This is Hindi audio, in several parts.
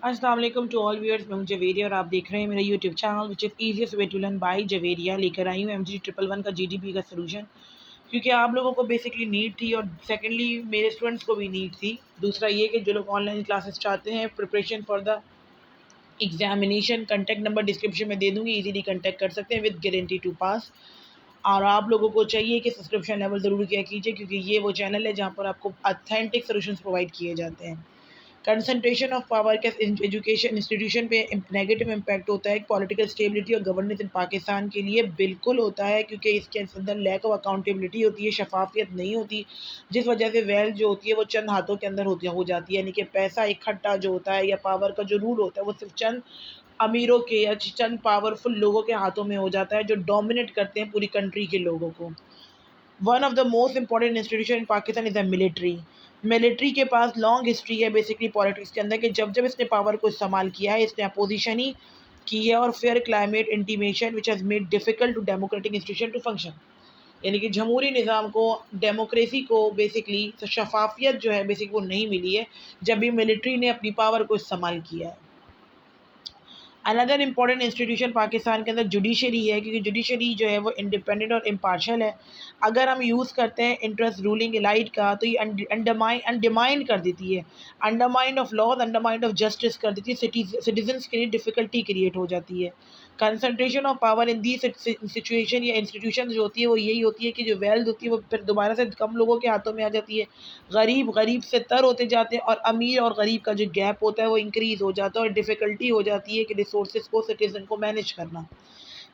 अस्सलाम वालेकुम टू ऑल व्यूअर्स। मैं हूं जवेरिया और आप देख रहे हैं मेरा YouTube channel which is easiest way to learn by Javeria. लेकर आई हूं MG111 का जीडीपी का सलूशन, क्योंकि आप लोगों को बेसिकली नीड थी और सेकेंडली मेरे स्टूडेंट्स को भी नीड थी। दूसरा ये कि जो लोग ऑनलाइन क्लासेस चाहते हैं preparation for the examination, contact number description में दे दूँगी, ईज़िली कंटेक्ट कर सकते हैं विद गारंटी टू पास। और आप लोगों को चाहिए कि सब्सक्रिप्शन लेवल ज़रूर किया कीजिए, क्योंकि ये वो चैनल है जहाँ पर आपको ऑथेंटिक सॉल्यूशंस प्रोवाइड किए जाते हैं। कंसंट्रेशन ऑफ पावर का एजुकेशन इंस्टीट्यूशन पे नेगेटिव इम्पैक्ट होता है पॉलिटिकल स्टेबिलिटी और गवर्नेंस इन पाकिस्तान के लिए बिल्कुल होता है, क्योंकि इसके अंदर लैक ऑफ अकाउंटेबिलिटी होती है, शफाफियत नहीं होती, जिस वजह से वेल्थ जो होती है वो चंद हाथों के अंदर हो जाती है। यानी कि पैसा इकट्ठा जो होता है या पावर का जो रूल होता है वो सिर्फ चंद अमीरों के या चंद पावरफुल लोगों के हाथों में हो जाता है, जो डोमिनेट करते हैं पूरी कंट्री के लोगों को। One of the most important institution in Pakistan is the military. Military के पास लॉन्ग हिस्ट्री है बेसिकली पॉलिटिक्स के अंदर, कि जब जब इसने पावर को इस्तेमाल किया है इसने अपोजिशन ही की है, और fair climate intimation which has made difficult to democratic institution to function. यानी कि जमहूरी निज़ाम को, डेमोक्रेसी को बेसिकली शफाफियत जो है बेसिक वो नहीं मिली है जब भी मिलिट्री ने अपनी पावर को इस्तेमाल किया है। अनदर इंपॉर्टेंट इंस्टीट्यूशन पाकिस्तान के अंदर जुडिशरी है, क्योंकि जुडिशरी जो है वो इंडिपेंडेंट और इम्पार्शल है। अगर हम यूज़ करते हैं इंटरेस्ट रूलिंग एलाइट का तो ये अंडरमाइन कर देती है, undermine of law, undermine of justice कर देती है, सिटीजन्स के लिए डिफ़िकल्टी क्रिएट हो जाती है। Concentration of power in the situation या इंस्टीट्यूशन जो होती है वो यही होती है कि जो वेल्थ होती है वो फिर दोबारा से कम लोगों के हाथों में आ जाती है, गरीब गरीब से तर होते जाते हैं, और अमीर और गरीब का जो गैप होता है वो इंक्रीज़ हो जाता है, और डिफ़िकल्टी हो जाती है कि रिसोर्सेज को सिटीजन को मैनेज करना।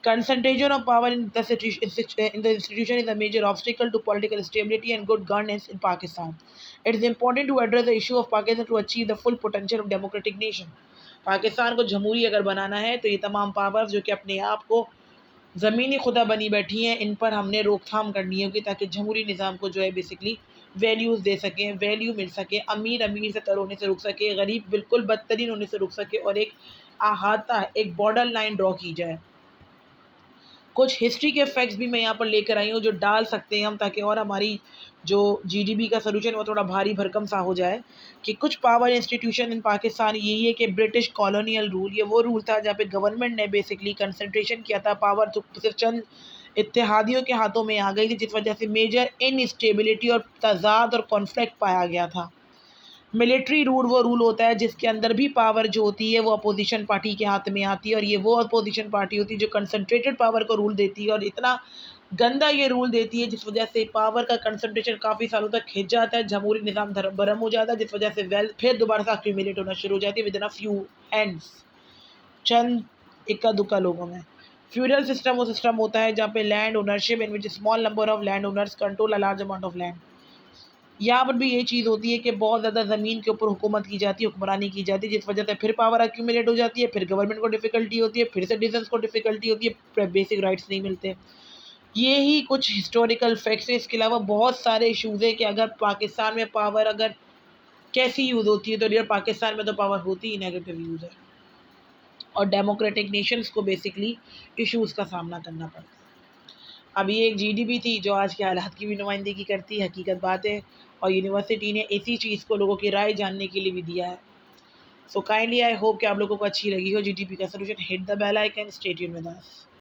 Concentration of power in the institution is a major obstacle to political stability and good governance in Pakistan. It is important to address the issue of Pakistan to achieve the full potential of democratic nation. Pakistan को जमहूरी अगर बनाना है तो ये तमाम पावर्स जो कि अपने आप को ज़मीनी खुदा बनी बैठी हैं, इन पर हमने रोकथाम करनी होगी, ताकि जमहूरी निज़ाम को जो है बेसिकली वैल्यूज़ दे सकें, वैल्यू मिल सके, अमीर अमीर से तर होने से रुक सके, गरीब बिल्कुल बदतरीन होने से रुक सके, और एक अहाता, एक बॉर्डर लाइन ड्रॉ की जाए। कुछ हिस्ट्री के फैक्ट्स भी मैं यहाँ पर लेकर आई हूँ जो डाल सकते हैं हम, ताकि और हमारी जो जीडीपी का सलूशन वो थोड़ा भारी भरकम सा हो जाए। कि कुछ पावर इंस्टीट्यूशन इन पाकिस्तान यही है कि ब्रिटिश कॉलोनियल रूल, ये वो रूल था जहाँ पे गवर्नमेंट ने बेसिकली कंसंट्रेशन किया था पावर, तो सिर्फ चंद इत्तेहादियों के हाथों में आ गई थी, जिस वजह से मेजर इनस्टेबिलिटी और तजाद और कॉन्फ्लिक्ट पाया गया था। मिलिट्री रूल वो रूल होता है जिसके अंदर भी पावर जो होती है वो अपोजिशन पार्टी के हाथ में आती है, और ये वो अपोजिशन पार्टी होती है जो कंसंट्रेटेड पावर को रूल देती है, और इतना गंदा ये रूल देती है जिस वजह से पावर का कंसंट्रेशन काफ़ी सालों तक खिंच जाता है, जमहूरी निज़ाम भरम हो जाता है, जिस वजह से वेल्थ फिर दोबारा से एक्यूमुलेट होना शुरू हो जाती है within a few ends, चंद इक्का दुक्का लोगों में। फ्यूडल सिस्टम वो सिस्टम होता है जहाँ पे land ownership in which small number of land owners control a large amount of land. यहाँ पर भी ये चीज़ होती है कि बहुत ज़्यादा ज़मीन के ऊपर हुकूमत की जाती है, हुक्मरानी की जाती है, जिस वजह से फिर पावर एक्यूमुलेट हो जाती है, फिर गवर्नमेंट को डिफ़िकल्टी होती है, फिर सिटीजन्स को डिफ़िकल्टी होती है, बेसिक राइट्स नहीं मिलते। ये ही कुछ हिस्टोरिकल फैक्ट्स हैं, इसके अलावा बहुत सारे इशूज़ हैं कि अगर पाकिस्तान में पावर अगर कैसी यूज़ होती है, तो डियर पाकिस्तान में तो पावर होती ही नेगेटिव यूज़ है, और डेमोक्रेटिक नेशंस को बेसिकली इशूज़ का सामना करना पड़ता है। अब ये एक जीडीपी थी जो आज के हालात की भी नुमाइंदगी करती है, हकीकत बात है, और यूनिवर्सिटी ने इसी चीज़ को लोगों की राय जानने के लिए भी दिया है। सो काइंडली आई होप कि आप लोगों को अच्छी लगी हो जीडीपी का solution. Hit the bell icon, stay tuned with us.